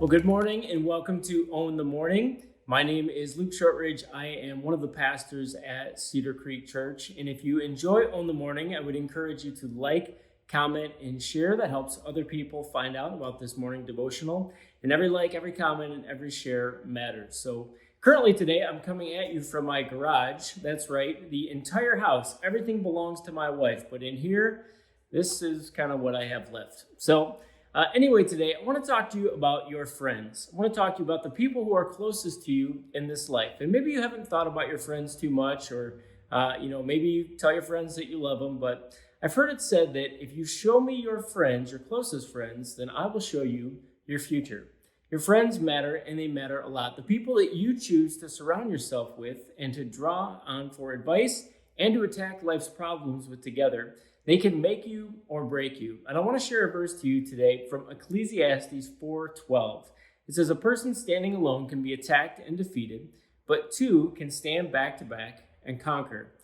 Well, good morning and welcome to Own the Morning. My name is Luke Shortridge. I am one of the pastors at Cedar Creek Church. And if you enjoy Own the Morning, I would encourage you to like, comment, and share. That helps other people find out about this morning devotional. And every like, every comment, and every share matters. So currently today, I'm coming at you from my garage. That's right, the entire house. Everything belongs to my wife. But in here, this is kind of what I have left. Anyway, today I want to talk to you about your friends. I want to talk to you about the people who are closest to you in this life. And maybe you haven't thought about your friends too much, or maybe you tell your friends that you love them. But I've heard it said that if you show me your friends, your closest friends, then I will show you your future. Your friends matter, and they matter a lot. The people that you choose to surround yourself with and to draw on for advice and to attack life's problems with together, they can make you or break you. And I want to share a verse to you today from Ecclesiastes 4:12. It says, "A person standing alone can be attacked and defeated, but two can stand back to back and conquer.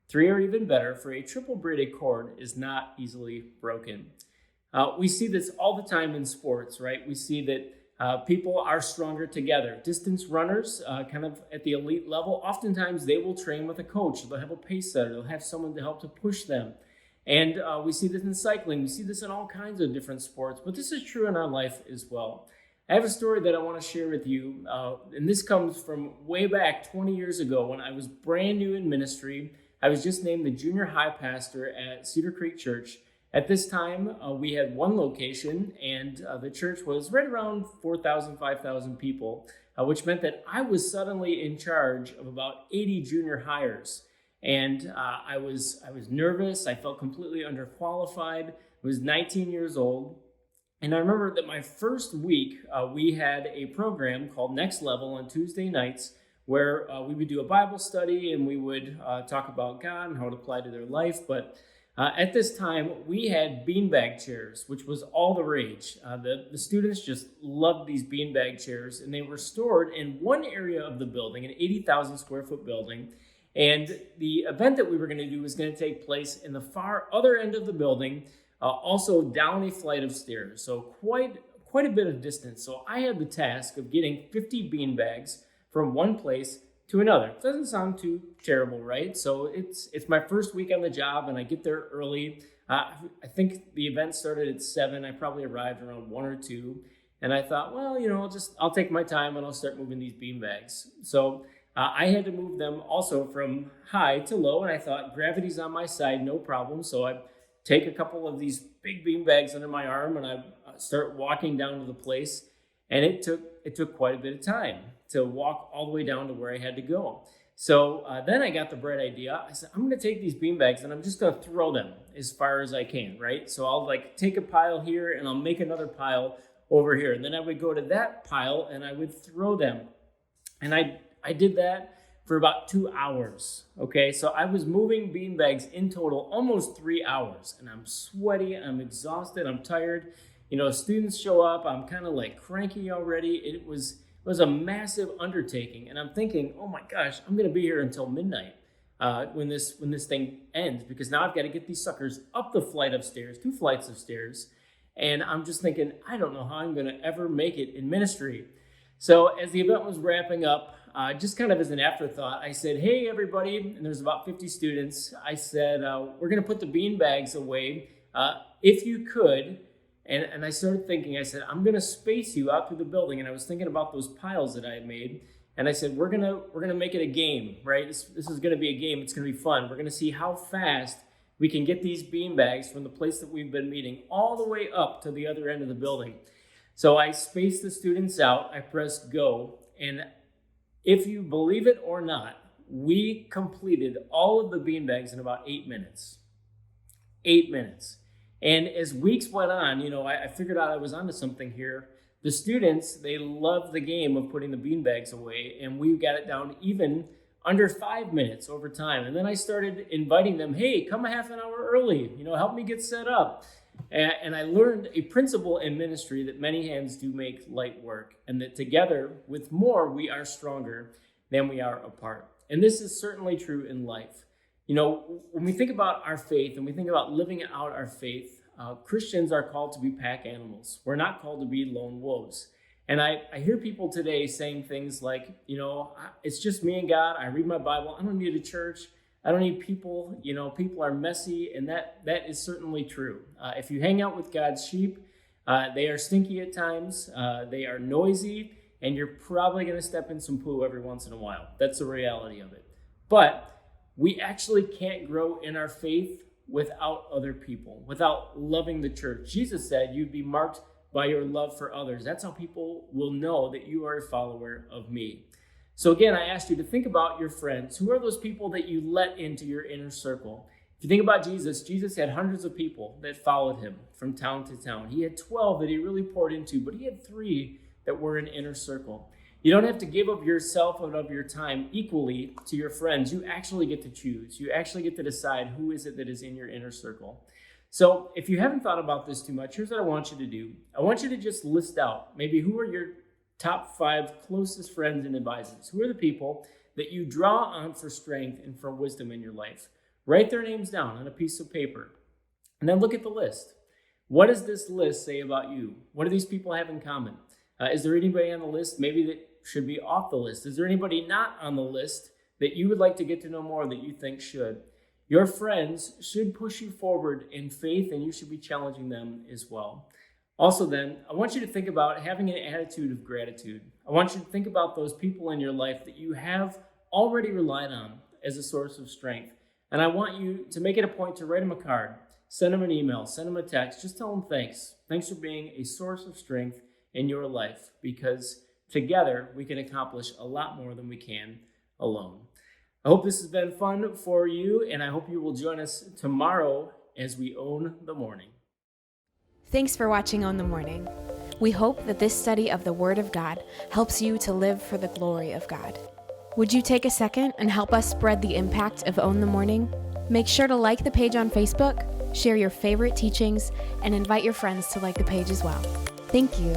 Three are even better, for a triple braided cord is not easily broken." We see this all the time in sports, right? We see that people are stronger together. Distance runners, kind of at the elite level, oftentimes they will train with a coach. They'll have a pace setter. They'll have someone to help to push them. And we see this in cycling. We see this in all kinds of different sports, but this is true in our life as well. I have a story that I want to share with you, and this comes from way back 20 years ago when I was brand new in ministry. I was just named the junior high pastor at Cedar Creek Church. At this time, we had one location, and the church was right around 4,000, 5,000 people, which meant that I was suddenly in charge of about 80 junior hires. And I was nervous. I felt completely underqualified. I was 19 years old. And I remember that my first week, we had a program called Next Level on Tuesday nights where we would do a Bible study and we would talk about God and how it applied to their life. But at this time, we had beanbag chairs, which was all the rage. The students just loved these beanbag chairs, and they were stored in one area of the building, an 80,000 square foot building. And the event that we were going to do was going to take place in the far other end of the building, also down a flight of stairs. So quite a bit of distance. So I had the task of getting 50 beanbags from one place to another. It doesn't sound too terrible, right? So it's my first week on the job, and I get there early. I think the event started at 7. I probably arrived around 1 or 2. And I thought, well, I'll take my time and I'll start moving these beanbags. So I had to move them also from high to low, and I thought gravity's on my side, no problem. So I take a couple of these big bean bags under my arm, and I start walking down to the place. And it took quite a bit of time to walk all the way down to where I had to go. So then I got the bright idea. I said, I'm going to take these bean bags and I'm just going to throw them as far as I can, right? So I'll take a pile here and I'll make another pile over here. And then I would go to that pile and I would throw them. And I did that for about 2 hours, okay? So I was moving beanbags in total almost 3 hours, and I'm sweaty, I'm exhausted, I'm tired. Students show up, I'm kind of cranky already. It was a massive undertaking, and I'm thinking, oh my gosh, I'm gonna be here until midnight when this thing ends, because now I've got to get these suckers up the flight of stairs, 2 flights of stairs, and I'm just thinking, I don't know how I'm gonna ever make it in ministry. So as the event was wrapping up, just kind of as an afterthought, I said, hey, everybody, and there's about 50 students. I said, we're going to put the bean bags away. If you could, and I started thinking, I said, I'm going to space you out through the building. And I was thinking about those piles that I had made. And I said, we're going to make it a game, right? This is going to be a game. It's going to be fun. We're going to see how fast we can get these bean bags from the place that we've been meeting all the way up to the other end of the building. So I spaced the students out. I pressed go. And if you believe it or not, we completed all of the beanbags in about 8 minutes. 8 minutes. And as weeks went on, I figured out I was onto something here. The students, they loved the game of putting the beanbags away, and we got it down even under 5 minutes over time. And then I started inviting them, hey, come a half an hour early, help me get set up. And I learned a principle in ministry that many hands do make light work, and that together with more, we are stronger than we are apart. And this is certainly true in life. When we think about our faith and we think about living out our faith, Christians are called to be pack animals. We're not called to be lone wolves. And I hear people today saying things like, it's just me and God. I read my Bible. I don't need a church. I don't need people. People are messy. And that is certainly true. If you hang out with God's sheep, they are stinky at times. They are noisy. And you're probably going to step in some poo every once in a while. That's the reality of it. But we actually can't grow in our faith without other people, without loving the church. Jesus said you'd be marked by your love for others. That's how people will know that you are a follower of me. So again, I asked you to think about your friends. Who are those people that you let into your inner circle? If you think about Jesus, Jesus had hundreds of people that followed him from town to town. He had 12 that he really poured into, but he had 3 that were an inner circle. You don't have to give of yourself and of your time equally to your friends. You actually get to choose. You actually get to decide who is it that is in your inner circle. So if you haven't thought about this too much, here's what I want you to do. I want you to just list out maybe who are your top 5 closest friends and advisors. Who are the people that you draw on for strength and for wisdom in your life? Write their names down on a piece of paper and then look at the list. What does this list say about you? What do these people have in common? Is there anybody on the list maybe that should be off the list? Is there anybody not on the list that you would like to get to know more that you think should? Your friends should push you forward in faith, and you should be challenging them as well. Also then, I want you to think about having an attitude of gratitude. I want you to think about those people in your life that you have already relied on as a source of strength. And I want you to make it a point to write them a card, send them an email, send them a text, just tell them thanks. Thanks for being a source of strength in your life, because together we can accomplish a lot more than we can alone. I hope this has been fun for you, and I hope you will join us tomorrow as we own the morning. Thanks for watching Own the Morning. We hope that this study of the Word of God helps you to live for the glory of God. Would you take a second and help us spread the impact of Own the Morning? Make sure to like the page on Facebook, share your favorite teachings, and invite your friends to like the page as well. Thank you.